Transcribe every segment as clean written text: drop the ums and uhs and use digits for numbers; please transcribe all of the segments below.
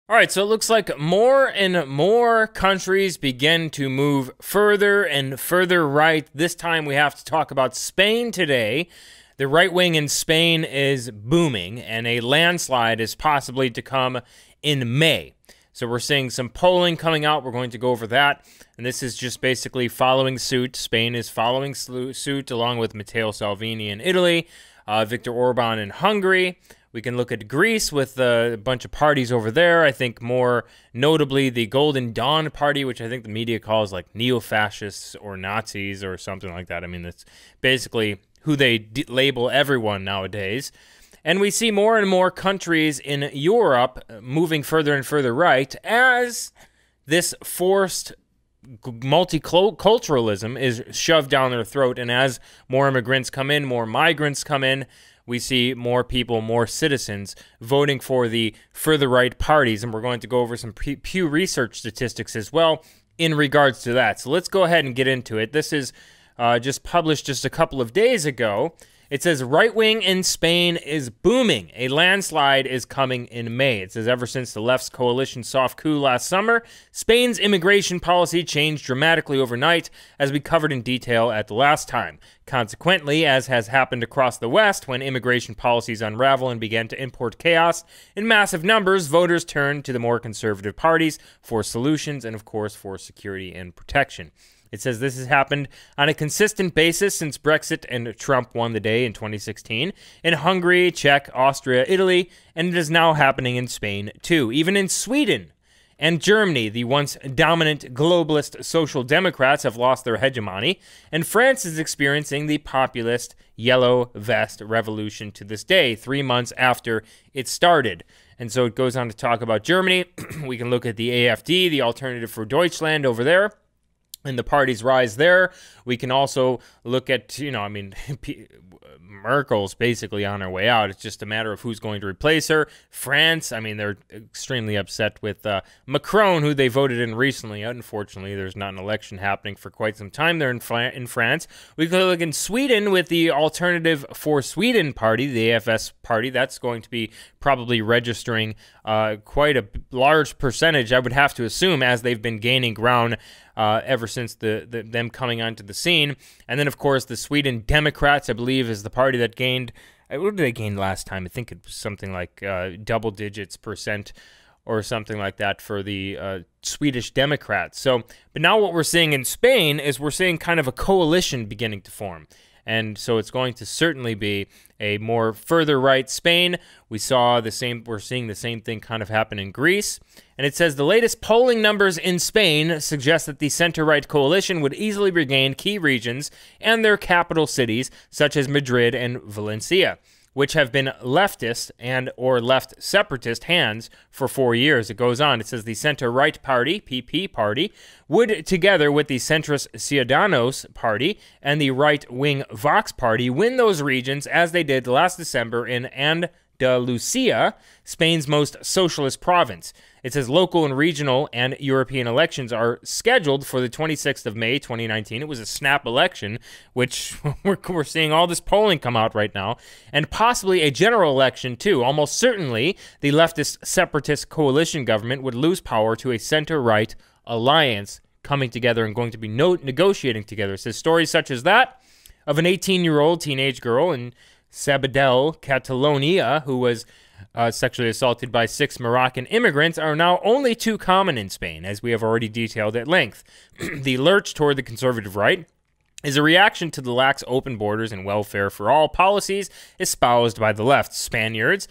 All right, so it looks like more and more countries begin to move further and further right. This time we have to talk about Spain today. The right wing in Spain is booming, and a landslide is possibly to come in May. So we're seeing some polling coming out. We're going to go over that. And this is just basically following suit. Spain is following suit along with Matteo Salvini in Italy, Viktor Orban in Hungary. We can look at Greece with a bunch of parties over there. I think more notably the Golden Dawn Party, which I think the media calls like neo-fascists or Nazis or something like that. I mean, that's basically who they label everyone nowadays. And we see more and more countries in Europe moving further and further right as this forced multiculturalism is shoved down their throat. And as more immigrants come in, more migrants come in, we see more people, more citizens voting for the further right parties. And we're going to go over some Pew Research statistics as well in regards to that. So let's go ahead and get into it. This is just published just a couple of days ago. It says right wing in Spain is booming. A landslide is coming in May. It says ever since the left's coalition soft coup last summer, Spain's immigration policy changed dramatically overnight, as we covered in detail at the last time. Consequently, as has happened across the West, when immigration policies unravel and began to import chaos in massive numbers, voters turned to the more conservative parties for solutions and, of course, for security and protection. It says this has happened on a consistent basis since Brexit and Trump won the day in 2016, in Hungary, Czech, Austria, Italy, and it is now happening in Spain too. Even in Sweden and Germany, the once dominant globalist social democrats have lost their hegemony, and France is experiencing the populist yellow vest revolution to this day, 3 months after it started. And so it goes on to talk about Germany. We can look at the AfD, the Alternative for Deutschland over there, and the party's rise there. We can also look at, Merkel's basically on her way out. It's just a matter of who's going to replace her. France, they're extremely upset with Macron, who they voted in recently. Unfortunately, there's not an election happening for quite some time there in France. We could look in Sweden with the Alternative for Sweden party, the AFS party. That's going to be probably registering quite a large percentage, I would have to assume, as they've been gaining ground ever since them coming onto the scene. And then, of course, the Sweden Democrats, I believe, is the party that gained, what did they gain last time? I think it was something like double digits percent or something like that for the Swedish Democrats. So, but now what we're seeing in Spain is we're seeing kind of a coalition beginning to form. And so it's going to certainly be a more further right Spain. We're seeing the same thing kind of happen in Greece. And it says the latest polling numbers in Spain suggest that the center-right coalition would easily regain key regions and their capital cities, such as Madrid and Valencia, which have been leftist and or left separatist hands for 4 years. It goes on. It says the center-right party, PP party, would, together with the centrist Ciudadanos party and the right-wing Vox party, win those regions as they did last December in Andalusia, Spain's most socialist province. It says local and regional and European elections are scheduled for the 26th of May, 2019. It was a snap election, which we're seeing all this polling come out right now, and possibly a general election too. Almost certainly, the leftist separatist coalition government would lose power to a center-right alliance coming together and going to be negotiating together. It says stories such as that of an 18-year-old teenage girl in Sabadell, Catalonia, who was sexually assaulted by 6 Moroccan immigrants are now only too common in Spain, as we have already detailed at length. The lurch toward the conservative right is a reaction to the lax open borders and welfare for all policies espoused by the left. Spaniards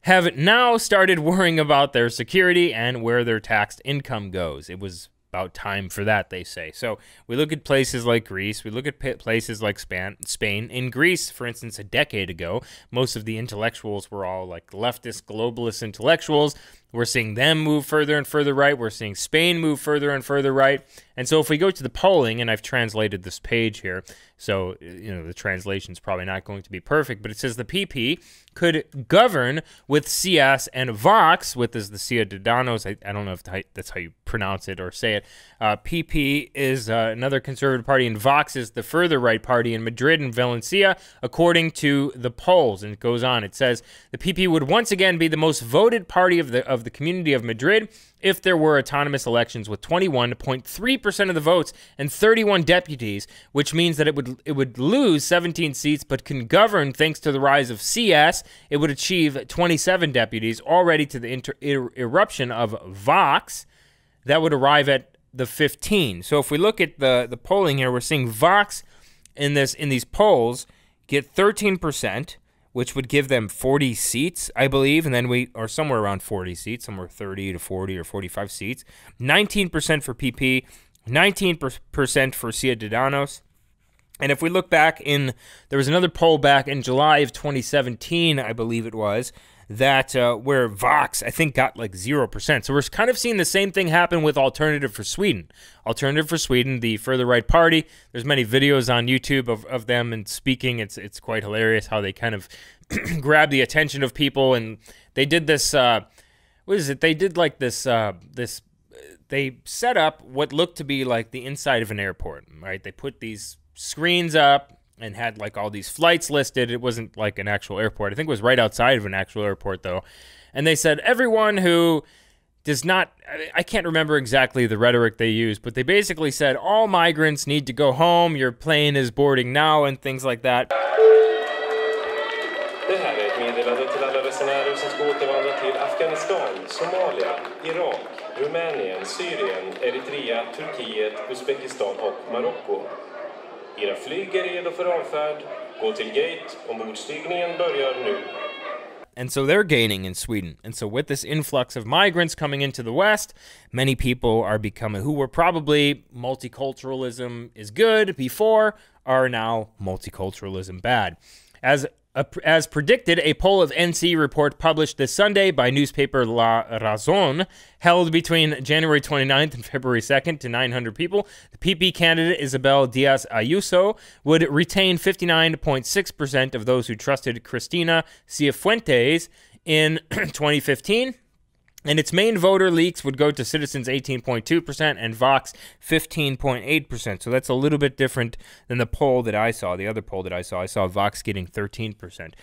have now started worrying about their security and where their taxed income goes. It was about time for that, they say. So we look at places like Greece. We look at places like Spain. In Greece, for instance, a decade ago, most of the intellectuals were all like leftist, globalist intellectuals. We're seeing them move further and further right. We're seeing Spain move further and further right. And so if we go to the polling, and I've translated this page here, so the translation's probably not going to be perfect, but it says the PP could govern with CS and Vox, with as the Ciudadanos. I don't know if that's how you pronounce it or say it. PP is another conservative party, and Vox is the further right party in Madrid and Valencia, according to the polls. And it goes on. It says the PP would once again be the most voted party of of the Community of Madrid if there were autonomous elections with 21.3% of the votes and 31 deputies, which means that it would lose 17 seats but can govern thanks to the rise of CS. It would achieve 27 deputies, already to the eruption of Vox. That would arrive at the 15. So if we look at the polling here, we're seeing Vox in these polls get 13%, which would give them 40 seats, I believe, and then or somewhere around 40 seats, somewhere 30 to 40 or 45 seats. 19% for PP, 19% for Ciudadanos. And if we look back there was another poll back in July of 2017, I believe it was, that where Vox, I think, got like 0%. So we're kind of seeing the same thing happen with Alternative for Sweden. Alternative for Sweden, the further right party. There's many videos on YouTube of them and speaking. It's quite hilarious how they kind of grab the attention of people. And they did this, what is it? They did like this, they set up what looked to be like the inside of an airport, right? They put these screens up and had like all these flights listed. It wasn't like an actual airport. I think it was right outside of an actual airport though. And they said everyone who does not, I can't remember exactly the rhetoric they used, but they basically said all migrants need to go home, your plane is boarding now, and things like that. Det här är ett meddelande till alla resenärer som ska återvandra till Afghanistan, Somalia, Irak, Rumänien, Syrien, Eritrea, Turkiet, Uzbekistan och Marocko. Era flyg är redo för avfärd. Gå till gate. Ombordstigningen börjar nu. And so they're gaining in Sweden. And so with this influx of migrants coming into the West, many people are becoming, who were probably multiculturalism is good before, are now multiculturalism bad. As predicted, a poll of NC report published this Sunday by newspaper La Razón, held between January 29th and February 2nd to 900 people. The PP candidate Isabel Díaz Ayuso would retain 59.6% of those who trusted Cristina Cifuentes in 2015. And its main voter leaks would go to Citizens 18.2% and Vox 15.8%. So that's a little bit different than the poll that I saw. The other poll that I saw Vox getting 13%.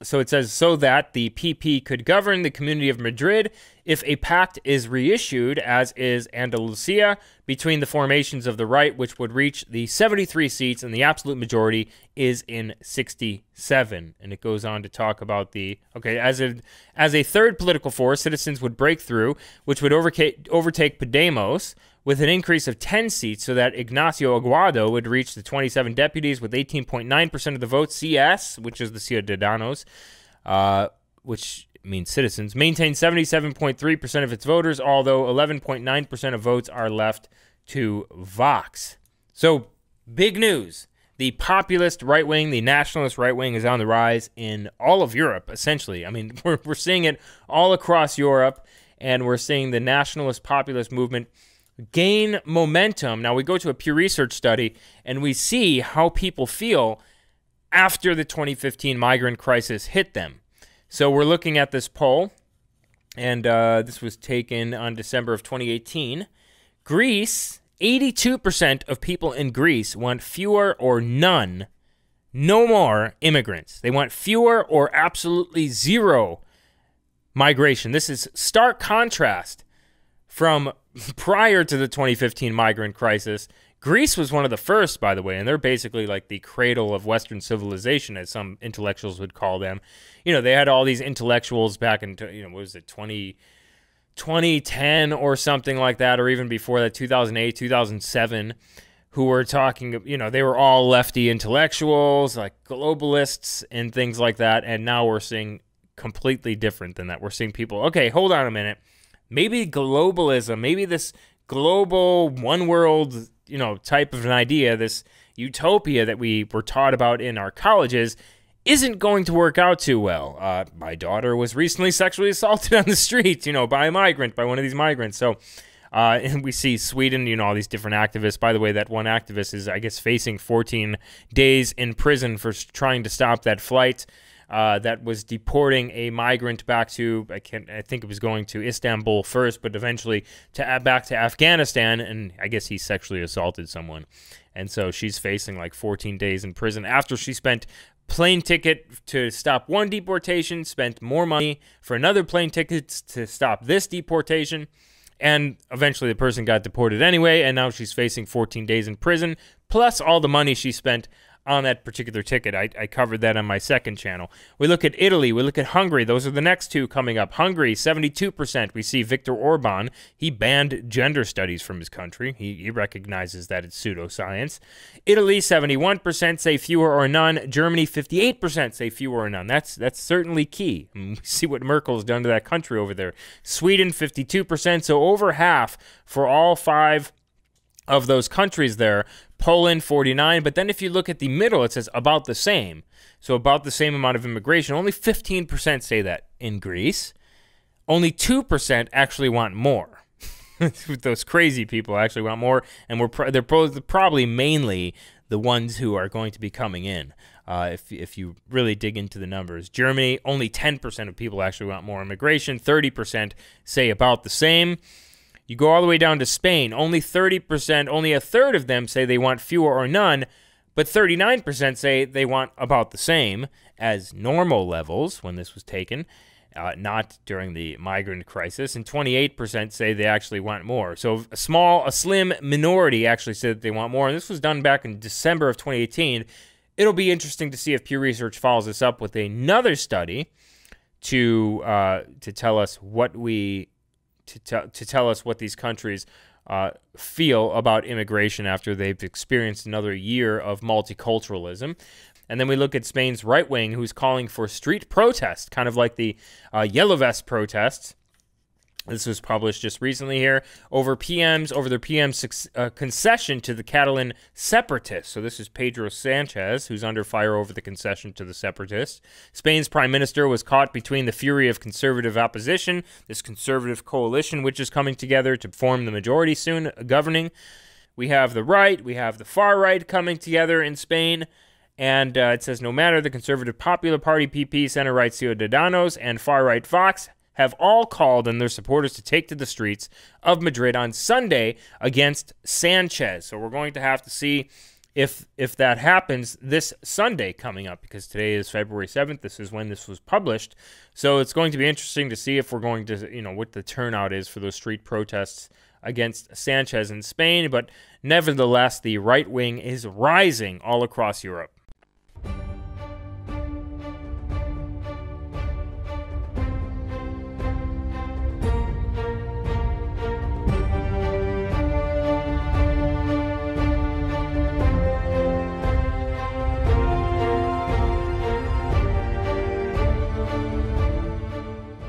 So it says, so that the PP could govern the Community of Madrid if a pact is reissued, as is Andalusia, between the formations of the right, which would reach the 73 seats, and the absolute majority is in 67. And it goes on to talk about as a third political force, Citizens would break through, which would overtake Podemos, with an increase of 10 seats, so that Ignacio Aguado would reach the 27 deputies with 18.9% of the vote. CS, which is the Ciudadanos, which means citizens, maintained 77.3% of its voters, although 11.9% of votes are left to Vox. So, big news. The populist right wing, the nationalist right wing is on the rise in all of Europe, essentially. I mean, we're seeing it all across Europe, and we're seeing the nationalist populist movement gain momentum. Now we go to a Pew Research study and we see how people feel after the 2015 migrant crisis hit them. So we're looking at this poll, and this was taken on December of 2018. Greece, 82% of people in Greece want fewer or none, no more immigrants. They want fewer or absolutely zero migration. This is stark contrast from prior to the 2015 migrant crisis. Greece was one of the first, by the way, and they're basically like the cradle of Western civilization, as some intellectuals would call them. You know, they had all these intellectuals back in, what was it, 2010 or something like that, or even before that, 2008, 2007, who were talking, they were all lefty intellectuals, like globalists and things like that, and now we're seeing completely different than that. We're seeing people, okay, hold on a minute. Maybe globalism, maybe this global one world, type of an idea, this utopia that we were taught about in our colleges, isn't going to work out too well. My daughter was recently sexually assaulted on the streets, by a migrant, by one of these migrants. So, and we see Sweden, all these different activists. By the way, that one activist is, I guess, facing 14 days in prison for trying to stop that flight that was deporting a migrant back to, I think it was going to Istanbul first, but eventually back to Afghanistan, and I guess he sexually assaulted someone. And so she's facing like 14 days in prison after she spent plane ticket to stop one deportation, spent more money for another plane ticket to stop this deportation, and eventually the person got deported anyway, and now she's facing 14 days in prison, plus all the money she spent on that particular ticket. I covered that on my second channel. We look at Italy. We look at Hungary. Those are the next two coming up. Hungary, 72%. We see Viktor Orban. He banned gender studies from his country. He recognizes that it's pseudoscience. Italy, 71% say fewer or none. Germany, 58% say fewer or none. That's certainly key. We see what Merkel's done to that country over there. Sweden, 52%. So over half for all 5 of those countries there. Poland, 49. But then if you look at the middle, it says about the same. So about the same amount of immigration. Only 15% say that in Greece. Only 2% actually want more. Those crazy people actually want more. And they're probably mainly the ones who are going to be coming in. If you really dig into the numbers. Germany, only 10% of people actually want more immigration. 30% say about the same. You go all the way down to Spain, only 30%, only a third of them say they want fewer or none, but 39% say they want about the same as normal levels when this was taken, not during the migrant crisis, and 28% say they actually want more. So a slim minority actually said that they want more, and this was done back in December of 2018. It'll be interesting to see if Pew Research follows this up with another study to tell us what to tell us what these countries feel about immigration after they've experienced another year of multiculturalism. And then we look at Spain's right wing, who's calling for street protest, kind of like the Yellow Vest protests. This was published just recently here over their PM's concession to the Catalan separatists. So this is Pedro Sanchez, who's under fire over the concession to the separatists. Spain's prime minister was caught between the fury of conservative opposition, this conservative coalition, which is coming together to form the majority soon, governing. We have the right, we have the far right coming together in Spain. And it says, no matter the Conservative Popular Party, PP, center-right Ciudadanos, and far-right Vox have all called on their supporters to take to the streets of Madrid on Sunday against Sanchez. So we're going to have to see if that happens this Sunday coming up, because today is February 7th. This is when this was published. So it's going to be interesting to see if we're going to, what the turnout is for those street protests against Sanchez in Spain. But nevertheless, the right wing is rising all across Europe.